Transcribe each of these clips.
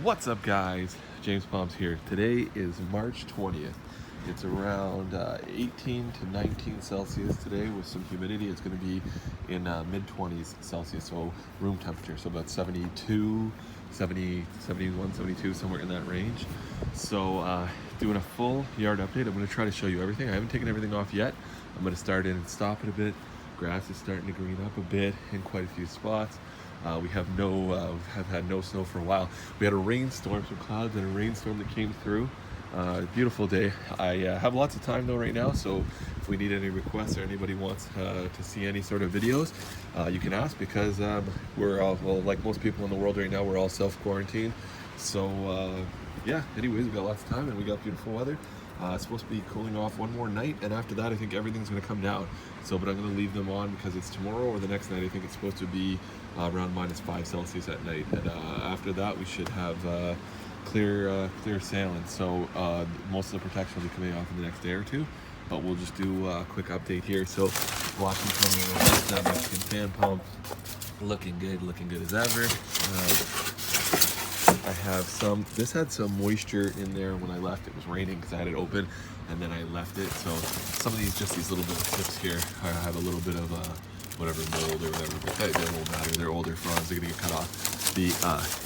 What's up, guys? James Palms here. Today is March 20th. It's around 18 to 19 Celsius today with some humidity. It's going to be in mid-20s Celsius, so room temperature, so about 72, 70, 71, 72, somewhere in that range. So doing a full yard update. I'm going to try to show you everything. I haven't taken everything off yet. I'm going to start in and stop it a bit. Grass is starting to green up a bit in quite a few spots. We have had no snow for a while. We had a rainstorm, some clouds and a rainstorm that came through. Beautiful day. I have lots of time though right now, so if we need any requests or anybody wants to see any sort of videos, you can ask, because we're all, well, like most people in the world right now, we're all self-quarantined. So yeah, anyways, we got lots of time and we got beautiful weather. It's supposed to be cooling off one more night, and after that I think everything's going to come down. So, but I'm going to leave them on because it's tomorrow or the next night. I think it's supposed to be around -5 Celsius at night, and after that we should have clear sailing. So most of the protection will be coming off in the next day or two, but we'll just do a quick update here. So Washington Mexican fan pump looking good as ever. I have this had some moisture in there when I left. It was raining because I had it open and then I left it. So some of these, just these little bit of tips here, I have a little bit of whatever mold or whatever, but they won't matter. They're older fronds, they're gonna get cut off. The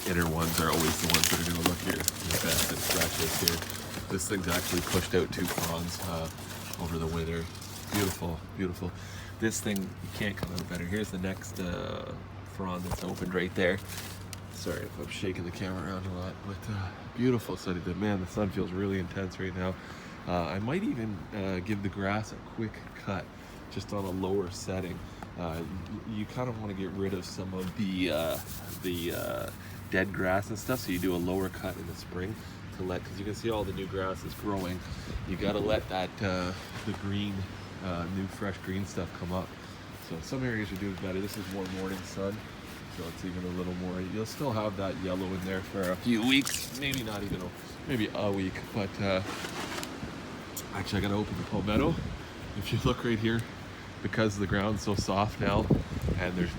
inner ones are always the ones that are gonna look here the best and scratches here. This thing's actually pushed out 2 fronds over the winter. Beautiful, beautiful. This thing, you can't come out better. Here's the next frond that's opened right there. Sorry if I'm shaking the camera around a lot, but beautiful sunny day. Man, the sun feels really intense right now. I might even give the grass a quick cut just on a lower setting. You kind of want to get rid of some of the dead grass and stuff, so you do a lower cut in the spring to let, because you can see all the new grass is growing. You got to let that the green, new fresh green stuff come up. So some areas are doing better. This is more morning sun, so it's even a little more. You'll still have that yellow in there for a few weeks, maybe not even maybe a week. But actually, I gotta open the palmetto. If you look right here, because the ground's so soft now and there's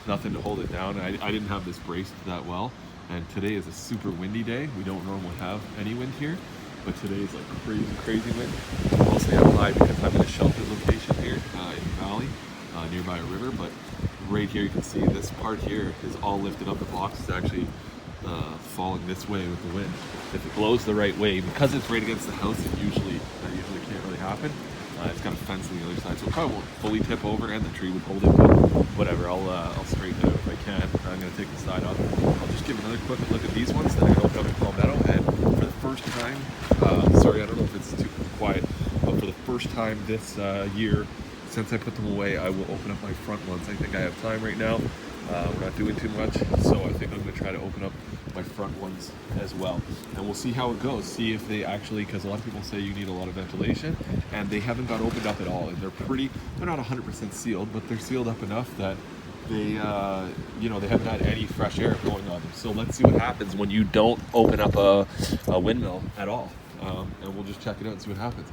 nothing to hold it down, I didn't have this braced that well, and today is a super windy day. We don't normally have any wind here, but today is like crazy wind. Mostly up high because I'm in a sheltered location here in the valley nearby a river. But right here you can see this part here is all lifted up. The box is actually falling this way with the wind. If it blows the right way, because it's right against the house, that usually can't really happen. It's got a fence on the other side, so it probably won't fully tip over, and the tree would hold it, but whatever, I'll straighten it out if I can. I'm going to take the side off. I'll just give another quick look at these ones, then I'm going to open up the palmetto, and for the first time, sorry, I don't know if it's too quiet, but for the first time this year, since I put them away, I will open up my front ones. I think I have time right now. We're not doing too much, so I think I'm going to try to open up my front ones as well, and we'll see how it goes. See if they actually, because a lot of people say you need a lot of ventilation, and they haven't got opened up at all, and they're not 100% sealed, but they're sealed up enough that they they haven't had any fresh air going on them. So let's see what happens when you don't open up a windmill at all, and we'll just check it out and see what happens.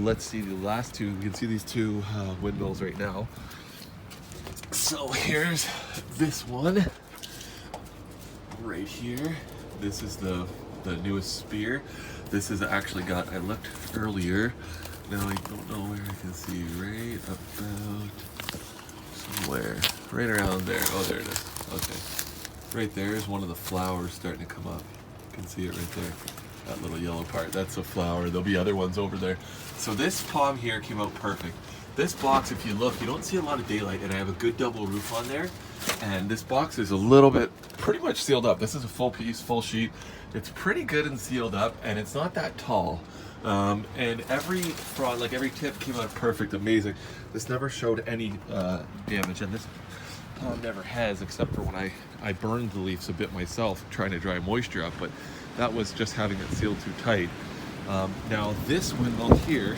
Let's see the last two. You can see these 2 windmills right now. So here's this one right here. This is the newest spear. This is actually got, I looked earlier, now I don't know where I can see, right about somewhere, right around there. Oh, there it is. Okay, right there is one of the flowers starting to come up. You can see it right there, that little yellow part. That's a flower. There'll be other ones over there. So this palm here came out perfect. This box, if you look, you don't see a lot of daylight, and I have a good double roof on there, and this box is a little bit pretty much sealed up. This is a full piece, full sheet. It's pretty good and sealed up, and it's not that tall. And every frond, like every tip, came out perfect, amazing. This never showed any damage, and this palm never has, except for when I burned the leaves a bit myself, trying to dry moisture up, but that was just having it sealed too tight. Now this windmill here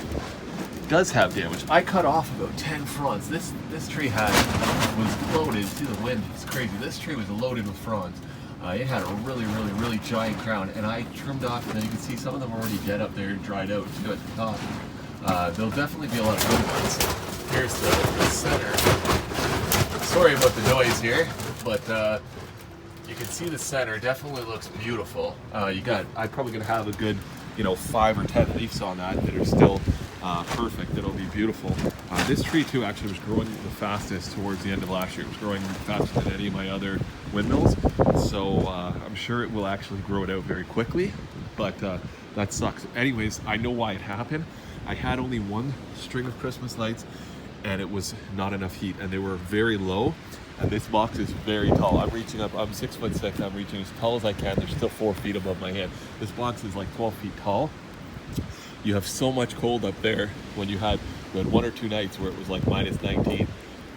does have damage. I cut off about 10 fronds. This tree was loaded. See the wind? It's crazy. This tree was loaded with fronds. It had a really giant crown, and I trimmed off, and then you can see some of them already dead up there, dried out to go at the top. There'll definitely be a lot of good ones. Here's the center. Sorry about the noise here, but You can see the center definitely looks beautiful. I'm probably gonna have a good, 5 or 10 leaves on that are still perfect. It'll be beautiful. This tree too actually was growing the fastest towards the end of last year. It was growing faster than any of my other windmills. So I'm sure it will actually grow it out very quickly, but that sucks. Anyways, I know why it happened. I had only one string of Christmas lights and it was not enough heat and they were very low. And this box is very tall. I'm 6'6". I'm reaching as tall as I can. They're still 4 feet above my head. This box is like 12 feet tall. You have so much cold up there when we had 1 or 2 nights where it was like -19.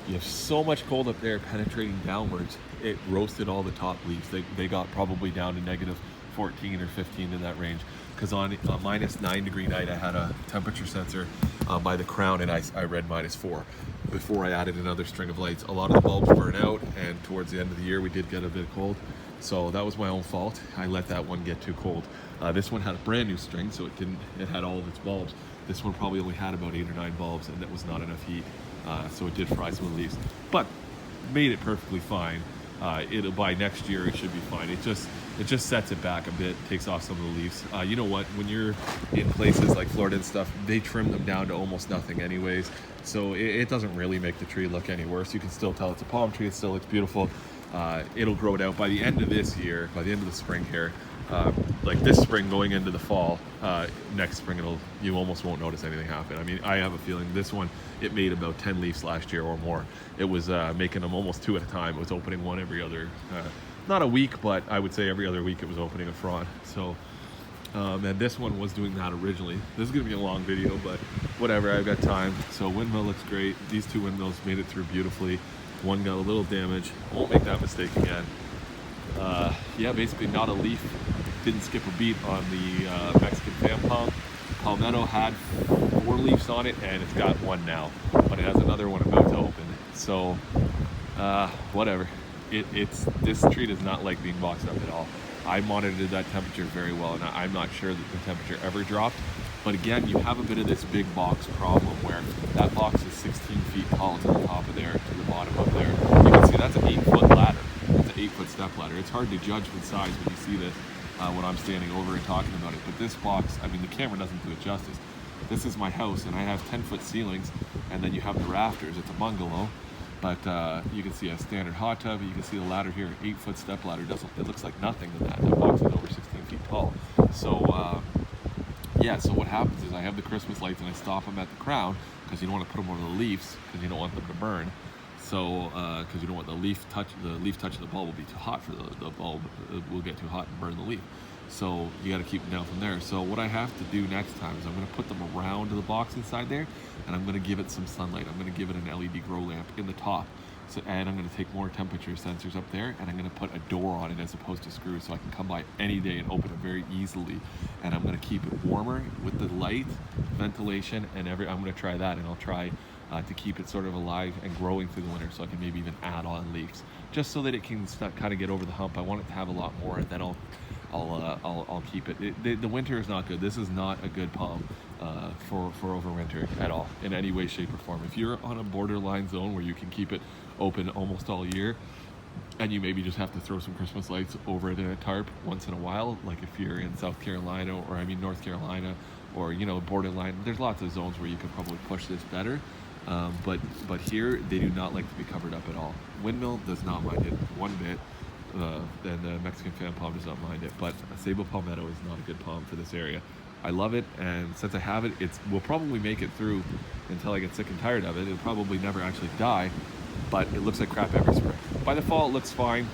You have so much cold up there penetrating downwards. It roasted all the top leaves. They got probably down to -14 or 15 in that range. Because on a -9-degree night, I had a temperature sensor by the crown and I read -4. Before I added another string of lights, a lot of the bulbs burned out, and towards the end of the year, we did get a bit cold. So that was my own fault. I let that one get too cold. This one had a brand new string, so it had all of its bulbs. This one probably only had about 8 or 9 bulbs, and that was not enough heat. So it did fry some of the leaves, but made it perfectly fine. By next year, it should be fine. It just sets it back a bit, takes off some of the leaves. You know what? When you're in places like Florida and stuff, they trim them down to almost nothing anyways. So it doesn't really make the tree look any worse. You can still tell it's a palm tree. It still looks beautiful. It'll grow it out by the end of this year, by the end of the spring here. Like this spring going into the fall, next spring you almost won't notice anything happen. I mean, I have a feeling this one, it made about 10 leaves last year or more. It was making them almost 2 at a time. It was opening one every other, not a week, but I would say every other week it was opening a frond. So, and this one was doing that originally. This is gonna be a long video, but whatever, I've got time. So windmill looks great. These 2 windmills made it through beautifully. One got a little damage. Won't make that mistake again. Yeah, basically not a leaf. Didn't skip a beat on the Mexican fan palm. Palmetto had 4 leaves on it and it's got 1 now, but it has another one about to open. So whatever. This tree does not like being boxed up at all. I monitored that temperature very well, and I'm not sure that the temperature ever dropped. But again, you have a bit of this big box problem where that box is 16 feet tall to the top of there, to the bottom of there. You can see that's an 8-foot ladder. It's an 8-foot step ladder. It's hard to judge with size when you see this when I'm standing over and talking about it. But this box, I mean, the camera doesn't do it justice. This is my house, and I have 10-foot ceilings, and then you have the rafters. It's a bungalow. But you can see a standard hot tub. You can see the ladder here, 8-foot step ladder. It looks like nothing to that. That box is over 16 feet tall. So yeah, so what happens is I have the Christmas lights and I stop them at the crown because you don't want to put them over the leaves because you don't want them to burn. So because you don't want the leaf touch of the bulb will be too hot for the bulb. It will get too hot and burn the leaf. So you got to keep them down from there. So what I have to do next time is I'm going to put them around the box inside there, and I'm going to give it some sunlight. I'm going to give it an LED grow lamp in the top. So, and I'm going to take more temperature sensors up there, and I'm going to put a door on it as opposed to screws, so I can come by any day and open it very easily. And I'm going to keep it warmer with the light, ventilation, and I'm going to try that, and I'll try to keep it sort of alive and growing through the winter, so I can maybe even add on leaves, just so that it can kind of get over the hump. I want it to have a lot more, and then I'll keep it. The winter is not good. This is not a good palm for overwinter at all in any way, shape, or form. If you're on a borderline zone where you can keep it open almost all year, and you maybe just have to throw some Christmas lights over it in a tarp once in a while, like if you're in South Carolina or North Carolina, or borderline, there's lots of zones where you could probably push this better. But here they do not like to be covered up at all. Windmill does not mind it one bit. And the Mexican fan palm does not mind it, but a Ceiba palmetto is not a good palm for this area. I love it, and since I have it, we'll probably make it through until I get sick and tired of it. It'll probably never actually die, but it looks like crap every spring. By the fall, it looks fine.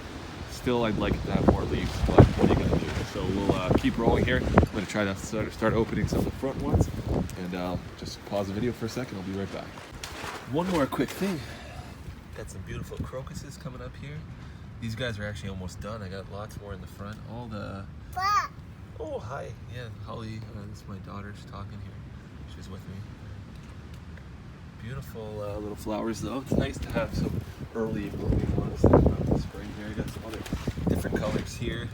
Still, I'd like it to have more leaves, but what are you gonna do? So we'll keep rolling here. I'm gonna try to start opening some of the front ones, and I'll just pause the video for a second. I'll be right back. One more quick thing. Got some beautiful crocuses coming up here. These guys are actually almost done. I got lots more in the front. All the... Oh, hi. Yeah, Holly. This is my daughter. She's talking here. She's with me. Beautiful little flowers, though. It's nice to have some early blooming ones throughout the spring here. I got some other different colors here.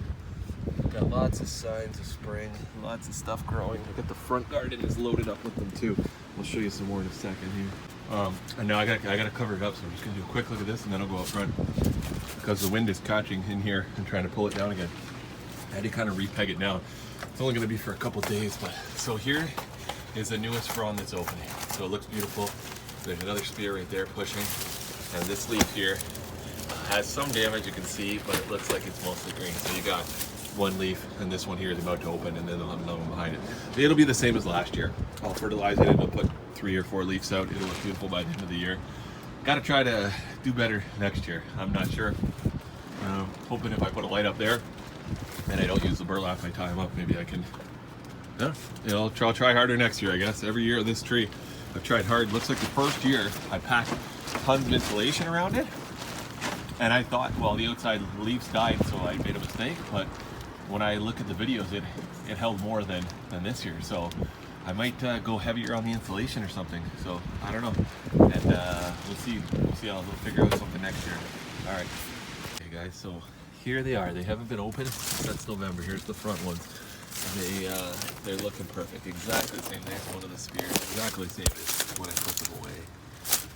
Got lots of signs of spring. Lots of stuff growing. Look at the front garden is loaded up with them, too. I'll show you some more in a second here. And now I gotta cover it up, so I'm just gonna do a quick look at this, and then I'll go up front. because the wind is catching in here and trying to pull it down again. I had to kind of repeg it down. It's only going to be for a couple days, but so here is the newest frond that's opening. So it looks beautiful. There's another spear right there pushing, and this leaf here has some damage, you can see, but it looks like it's mostly green. So you got one leaf, and this one here is about to open, and then they'll have another one behind it. It'll be the same as last year. I'll fertilize it, and it'll put 3 or 4 leaves out. It'll look beautiful by the end of the year. Got to try to do better next year. I'm not sure. Hoping if I put a light up there and I don't use the burlap, I tie them up, maybe I can, yeah, I'll try harder next year, I guess. Every year this tree, I've tried hard. Looks like the first year I packed tons of insulation around it, and I thought, well, the outside leaves died, so I made a mistake, but when I look at the videos, it held more than this year, so I might go heavier on the insulation or something. So I don't know, and we'll see how we'll figure out something next year. All right, okay guys, so here they are. They haven't been open since November. Here's the front ones. They're looking perfect, exactly the same. There's one of the spears, exactly the same as when I put them away.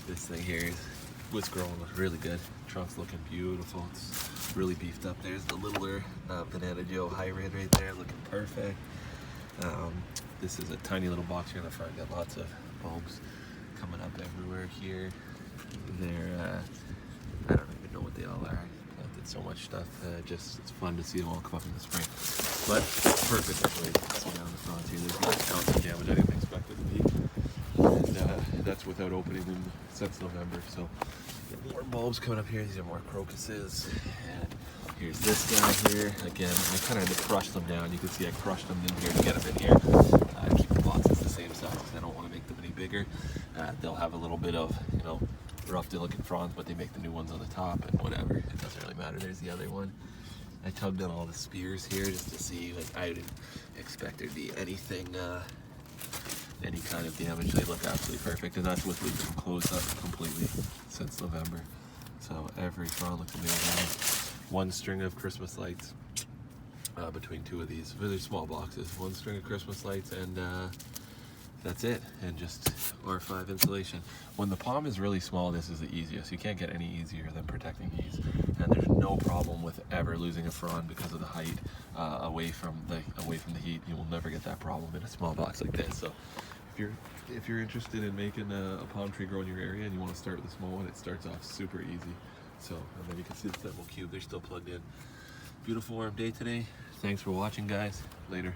This thing here was growing really good. Trunk's looking beautiful. It's really beefed up. There's the littler Banana Joe hybrid right there, looking perfect. This is a tiny little box here in the front. Got lots of bulbs coming up everywhere here. They're I don't even know what they all are. I planted so much stuff. Just it's fun to see them all come up in the spring. But perfect actually. See down the front here. There's not ounce of damage I didn't expect it to be. And that's without opening them since November. So more bulbs coming up here. These are more crocuses. And here's this down here. Again, I kind of had to crush them down. You can see I crushed them in here to get them in here. Keep the boxes the same size because I don't want to make them any bigger. They'll have a little bit of, you know, rough looking fronds, but they make the new ones on the top and whatever. It doesn't really matter. There's the other one. I tugged on all the spears here just to see. Like, I didn't expect there to be anything, any kind of damage. They look absolutely perfect, and that's with leaving them closed up completely since November. So every frond looks amazing. One string of Christmas lights between 2 of these. Really small boxes. 1 string of Christmas lights, and that's it. And just R5 insulation. When the palm is really small, this is the easiest. You can't get any easier than protecting these. And there's no problem with ever losing a frond because of the height away from the heat. You will never get that problem in a small box like this. So if you're interested in making a palm tree grow in your area and you want to start with a small one, it starts off super easy. So, and then you can see the Thermal Cube, they're still plugged in. Beautiful warm day today. Thanks for watching, guys. Later.